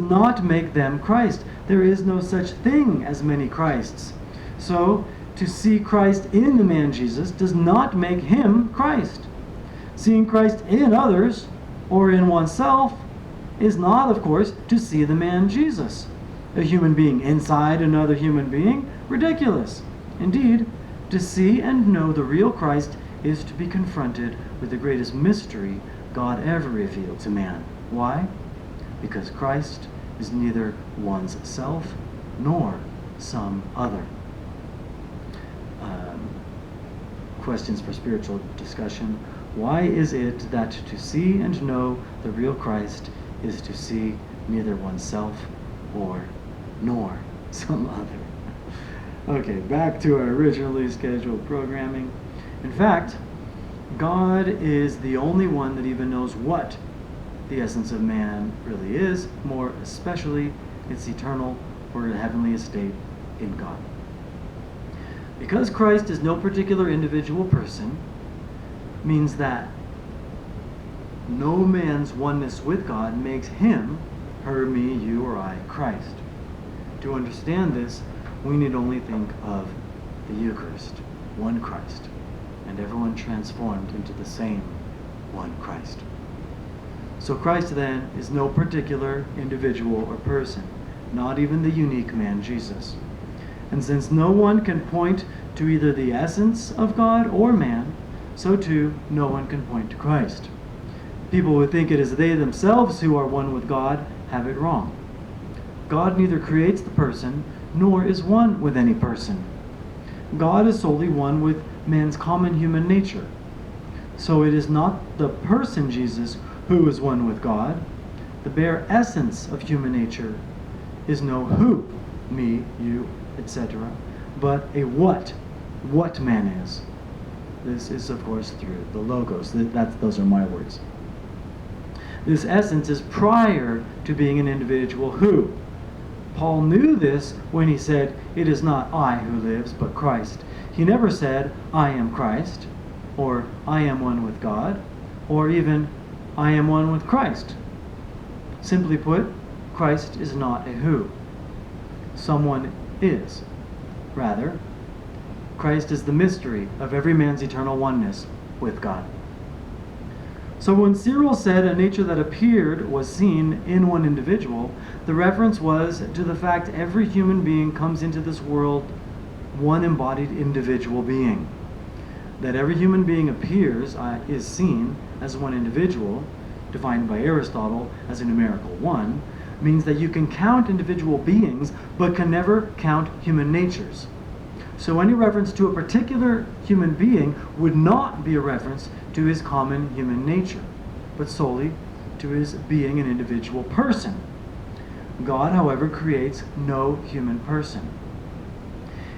not make them Christ. There is no such thing as many Christs. So, to see Christ in the man Jesus does not make him Christ. Seeing Christ in others, or in oneself, is not, of course, to see the man Jesus. A human being inside another human being? Ridiculous. Indeed, to see and know the real Christ is to be confronted with the greatest mystery God ever revealed to man. Why? Because Christ is neither one's self nor some other. Questions for spiritual discussion. Why is it that to see and know the real Christ is to see neither oneself nor some other? Okay, back to our originally scheduled programming. In fact, God is the only one that even knows what the essence of man really is, more especially its eternal or heavenly estate in God. Because Christ is no particular individual person, means that no man's oneness with God makes him, her, me, you, or I, Christ. To understand this, we need only think of the Eucharist, one Christ, and everyone transformed into the same one Christ. So Christ then is no particular individual or person, not even the unique man Jesus. And since no one can point to either the essence of God or man, so too no one can point to Christ. People who think it is they themselves who are one with God have it wrong. God neither creates the person nor is one with any person. God is solely one with man's common human nature. So it is not the person Jesus who is one with God. The bare essence of human nature is no who, me, you, etc., but a what man is. This is, of course, through the Logos. Those are my words. This essence is prior to being an individual who. Paul knew this when he said, "It is not I who lives, but Christ." He never said, "I am Christ," or "I am one with God," or even, "I am one with Christ." Simply put, Christ is not a who. Someone is. Rather, Christ is the mystery of every man's eternal oneness with God. So when Cyril said a nature that appeared was seen in one individual, the reference was to the fact every human being comes into this world one embodied individual being. That every human being appears, is seen as one individual, defined by Aristotle as a numerical one, means that you can count individual beings, but can never count human natures. So any reference to a particular human being would not be a reference to his common human nature, but solely to his being an individual person. God, however, creates no human person.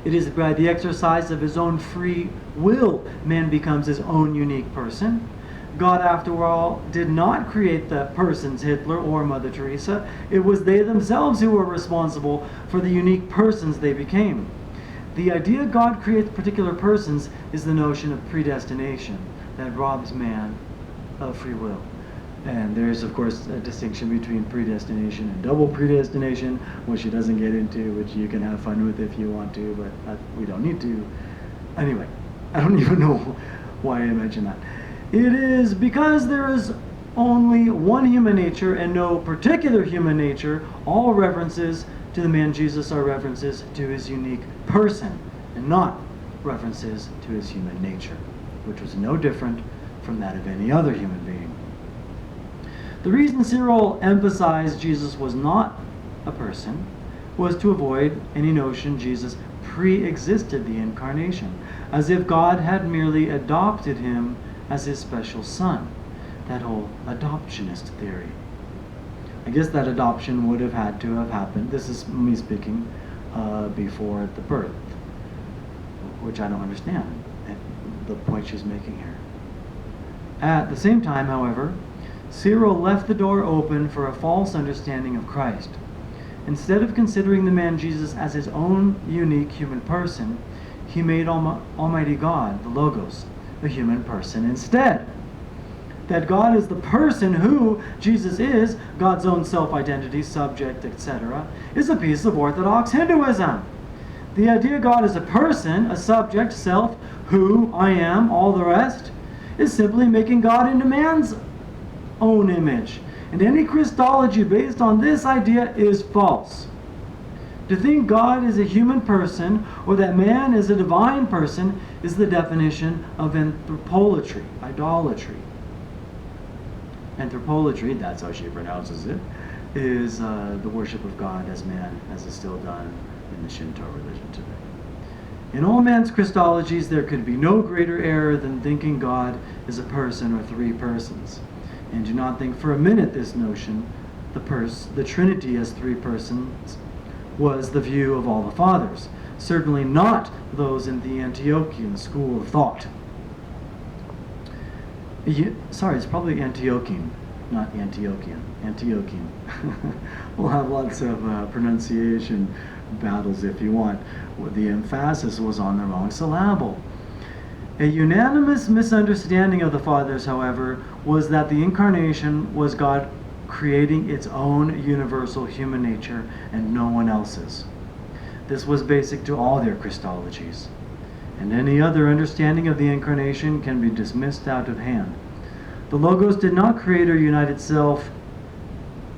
It is by the exercise of his own free will man becomes his own unique person. God, after all, did not create the persons Hitler or Mother Teresa. It was they themselves who were responsible for the unique persons they became. The idea God creates particular persons is the notion of predestination that robs man of free will. And there's, of course, a distinction between predestination and double predestination, which he doesn't get into, which you can have fun with if you want to, but we don't need to. Anyway, I don't even know why I mentioned that. It is because there is only one human nature and no particular human nature. All references to the man Jesus are references to his unique person and not references to his human nature, which was no different from that of any other human being. The reason Cyril emphasized Jesus was not a person was to avoid any notion Jesus pre-existed the Incarnation, as if God had merely adopted him as his special son. That whole adoptionist theory. I guess that adoption would have had to have happened, this is me speaking, before the birth, which I don't understand the point she's making here. At the same time, however, Cyril left the door open for a false understanding of Christ. Instead of considering the man Jesus as his own unique human person, he made Almighty God, the Logos, a human person instead. that God is the person who Jesus is, God's own self-identity, subject, etc., is a piece of Orthodox Hinduism. The idea God is a person, a subject, self, who, I am, all the rest, is simply making God into man's own image. And any Christology based on this idea is false. To think God is a human person or that man is a divine person is the definition of anthropolatry, idolatry. Anthropolatry, that's how she pronounces it, is the worship of God as man, as is still done in the Shinto religion today. In all man's Christologies, there could be no greater error than thinking God is a person or three persons. And do not think for a minute this notion, the Trinity as three persons, was the view of all the fathers. Certainly not those in the Antiochian school of thought. Sorry, it's probably Antiochian, not Antiochian. Antiochian. We'll have lots of pronunciation battles if you want. The emphasis was on the wrong syllable. A unanimous misunderstanding of the fathers, however, was that the Incarnation was God creating its own universal human nature and no one else's. This was basic to all their Christologies, and any other understanding of the Incarnation can be dismissed out of hand. The Logos did not create or unite itself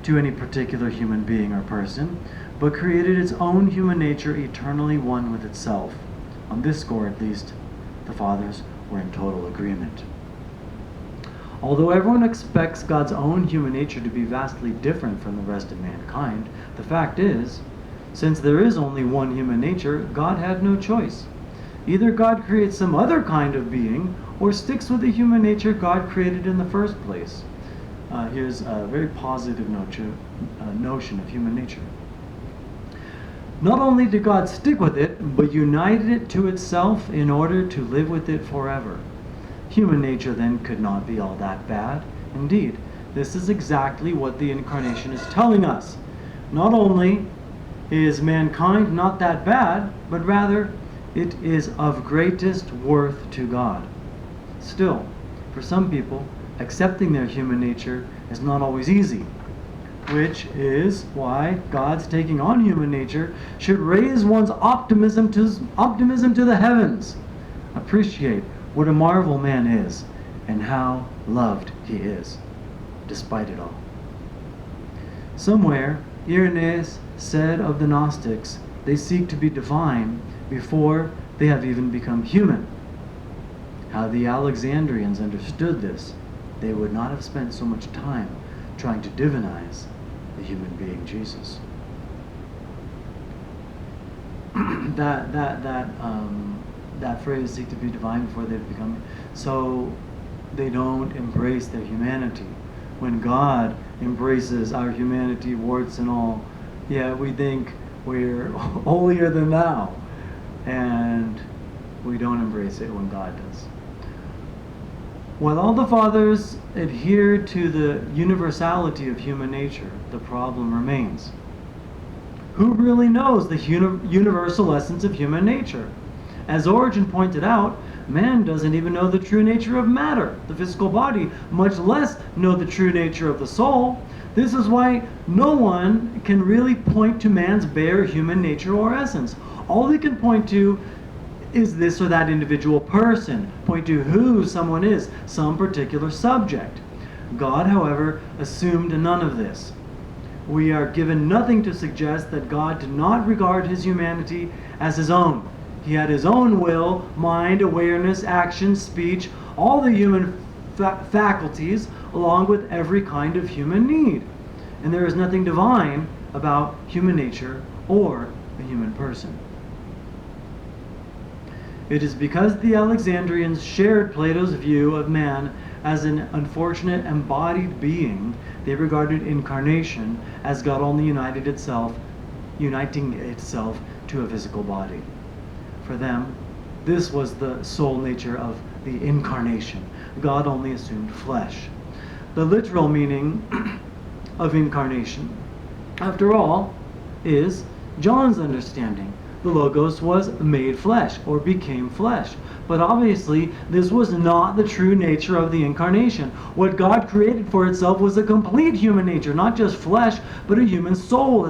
to any particular human being or person, but created its own human nature eternally one with itself. On this score, at least, the fathers were in total agreement. Although everyone expects God's own human nature to be vastly different from the rest of mankind, the fact is, since there is only one human nature, God had no choice. Either God creates some other kind of being, or sticks with the human nature God created in the first place. Here's a very positive notion of human nature. Not only did God stick with it, but united it to itself in order to live with it forever. Human nature then could not be all that bad. Indeed, this is exactly what the Incarnation is telling us. Not only is mankind not that bad, but rather it is of greatest worth to God. Still, for some people, accepting their human nature is not always easy, which is why God's taking on human nature should raise one's optimism to the heavens. Appreciate what a marvel man is and how loved he is, despite it all. Somewhere, Irenaeus said of the Gnostics, they seek to be divine before they have even become human. How the Alexandrians understood this, they would not have spent so much time trying to divinize the human being Jesus. That phrase, seek to be divine before they've become, so they don't embrace their humanity. When God embraces our humanity, warts and all, yeah, we think we're holier than thou, and we don't embrace it when God does. While all the fathers adhered to the universality of human nature, the problem remains. Who really knows the universal essence of human nature? As Origen pointed out, man doesn't even know the true nature of matter, the physical body, much less know the true nature of the soul. This is why no one can really point to man's bare human nature or essence. All they can point to is this or that individual person, point to who someone is, some particular subject. God, however, assumed none of this. We are given nothing to suggest that God did not regard his humanity as his own. He had his own will, mind, awareness, action, speech, all the human faculties, along with every kind of human need. And there is nothing divine about human nature or a human person. It is because the Alexandrians shared Plato's view of man as an unfortunate embodied being, they regarded incarnation as God only uniting itself to a physical body. For them, this was the sole nature of the incarnation. God only assumed flesh. The literal meaning of incarnation, after all, is John's understanding. the Logos was made flesh, or became flesh. But obviously, this was not the true nature of the Incarnation. What God created for itself was a complete human nature, not just flesh, but a human soul.